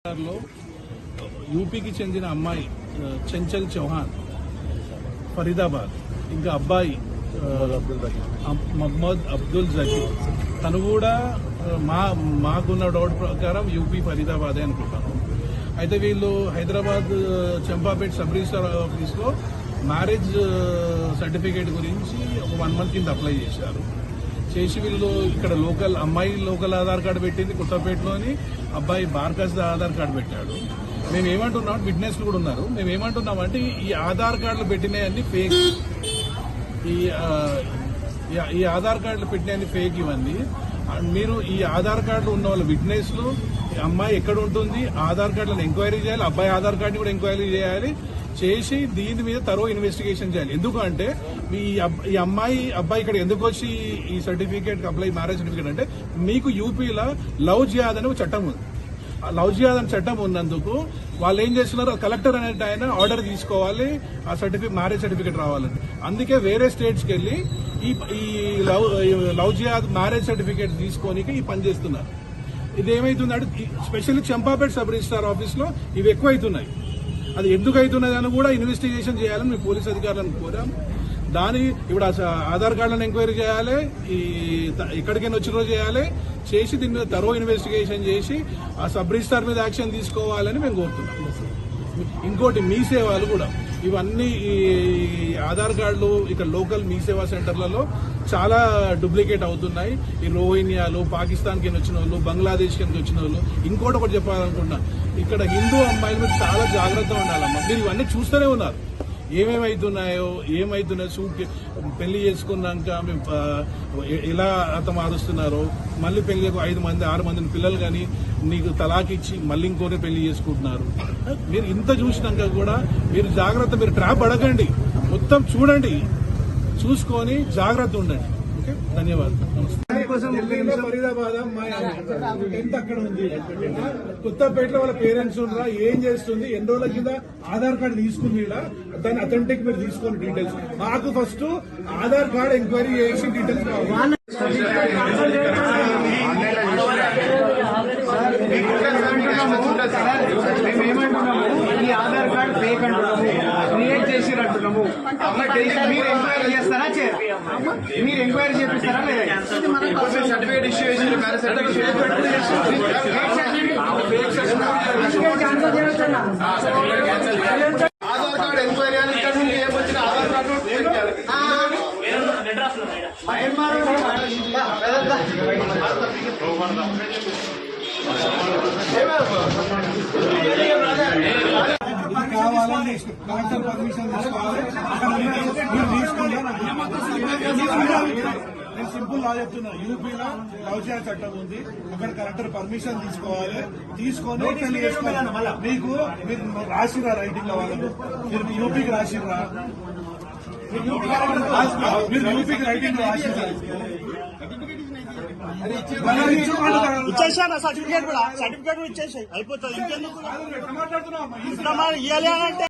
లో యూపీకి చెందిన అమ్మాయి చంచల్ చౌహాన్ ఫరీదాబాద్, ఇంకా అబ్బాయి మహమ్మద్ అబ్దుల్ జకీ, తను కూడా మాకున్న డౌట్ ప్రకారం యూపీ ఫరీదాబాదే అనుకుంటాను. అయితే వీళ్ళు హైదరాబాద్ చంపాపేట్ సబ్ రిజిస్టర్ ఆఫీస్లో మ్యారేజ్ సర్టిఫికేట్ గురించి ఒక 1 month కింద అప్లై చేసి వీళ్ళు ఇక్కడ అమ్మాయి లోకల్ ఆధార్ కార్డు పెట్టింది కొత్తపేటలోని, అబ్బాయి బార్కాస్ ఆధార్ కార్డు పెట్టాడు. మేము ఏమంటున్నాం, విట్నెస్లు కూడా ఉన్నారు, మేము ఏమంటున్నామంటే ఈ ఆధార్ కార్డులు పెట్టినవన్నీ ఫేక్, ఈ ఆధార్ కార్డులు పెట్టినవన్నీ ఫేక్. ఇవన్నీ మీరు ఈ ఆధార్ కార్డులు ఉన్న వాళ్ళ విట్నెస్లు, అమ్మాయి ఎక్కడ ఉంటుంది, ఆధార్ కార్డులను ఎంక్వైరీ చేయాలి, అబ్బాయి ఆధార్ కార్డుని కూడా ఎంక్వైరీ చేసి దీని మీద తరో ఇన్వెస్టిగేషన్ చేయాలి. ఎందుకంటే ఈ అబ్బాయి ఇక్కడ ఎందుకు వచ్చి ఈ సర్టిఫికేట్ అప్లై మ్యారేజ్ సర్టిఫికేట్ అంటే, మీకు యూపీలో లవ్ జిహాద్ అనే ఒక చట్టం ఉంది. ఆ లవ్ జిహాద్ అనే చట్టం ఉన్నందుకు వాళ్ళు ఏం చేస్తున్నారు, కలెక్టర్ అనే ఆయన ఆర్డర్ తీసుకోవాలి, ఆ మ్యారేజ్ సర్టిఫికేట్ రావాలని. అందుకే వేరే స్టేట్స్కి వెళ్ళి ఈ లవ్ జిహాద్ మ్యారేజ్ సర్టిఫికేట్ తీసుకొని ఈ పని చేస్తున్నారు. ఇది ఏమైతుందంటే specially Champapet sub registrar office లో ఇవి ఎక్కువ అవుతున్నాయి. అది ఎందుకు అవుతున్నదని కూడా ఇన్వెస్టిగేషన్ చేయాలని మేము పోలీస్ అధికారులను కోరాం. ఇప్పుడు ఆధార్ కార్డులను ఎంక్వైరీ చేయాలి, ఎక్కడికైనా వచ్చిన రోజు చేసి దీని మీద తరో ఇన్వెస్టిగేషన్ చేసి ఆ సబ్ రిజిస్టార్ మీద యాక్షన్ తీసుకోవాలని మేము కోరుతున్నాం. ఇంకోటి మీ సేవలు కూడా, ఇవన్నీ ఈ ఆధార్ కార్డులు ఇక్కడ లోకల్ మీ సేవా సెంటర్లలో చాలా డూప్లికేట్ అవుతున్నాయి. ఈ రోహింగ్యాలు, పాకిస్తాన్కి వచ్చిన వాళ్ళు, బంగ్లాదేశ్కి వచ్చిన వాళ్ళు. ఇంకోటి ఒకటి చెప్పాలనుకుంటున్నా, ఇక్కడ హిందూ అమ్మాయిల మీద చాలా జాగ్రత్తగా ఉండాలమ్మా. మీరు ఇవన్నీ చూస్తూనే ఉన్నారు, ఏమేమైతున్నాయో పెళ్లి చేసుకున్నాక ఎలా మారుస్తున్నారో, మళ్ళీ పెళ్లి 5 మంది 6 మందిని పిల్లలు కానీ నీకు తలాకిచ్చి మళ్ళీ ఇంకోటి పెళ్లి చేసుకుంటున్నారు. మీరు ఇంత చూసినాక కూడా మీరు జాగ్రత్త, మీరు ట్రాప్ అడగండి, మొత్తం చూడండి, చూసుకొని జాగ్రత్త ఉండండి. ఓకే, ధన్యవాదాలు, నమస్తే. ఫరీదాబాద్ అమ్మాయి అక్కడ ఉంది, కొత్తపేటలో వాళ్ళ పేరెంట్స్ ఉండరా, ఏం చేస్తుంది, ఎన్ని రోజుల కింద ఆధార్ కార్డు తీసుకుంది, దాని అథెంటిక్ మీరు తీసుకోండి డీటెయిల్స్. మాకు ఫస్ట్ ఆధార్ కార్డు ఎంక్వైరీ చేసి డీటెయిల్స్ కావాలి. ఈ ఆధార్ కార్డు ఫేక్ అంటున్నాము, క్రియేట్ చేసి అంటున్నాము. మీరు ఎంక్వైరీ చేస్తారా, మీరు ఎంక్వైరీ చేపిస్తారా లేదా? సర్టిఫికేట్ ఇష్యూ చేసి ఆధార్ కార్డు ఎంక్వైరీ అని ఇక్కడ నుండి ఏమొచ్చిన ఆధార్ కార్డు కావాలని కలెక్టర్ పర్మిషన్ తీసుకోవాలి. నేను సింపుల్ లా చెప్తున్నా, యూపీలో లవ్ జిహాద్ చట్టం ఉంది, అక్కడ కలెక్టర్ పర్మిషన్ తీసుకోవాలి, తీసుకొని పెళ్లి చేసుకోవాలి. మీకు మీరు రాసిరా రైటింగ్ లో, వాళ్ళకు మీరు యూపీకి రాసిరా, మీరు యూపీకి రైటింగ్ రాసిరా, ఇచ్చేసాను సర్టిఫికేట్ కూడా ఇచ్చేసాయి, అయిపోతుంది. ఇంకెందుకు ఇవ్వాలి అంటే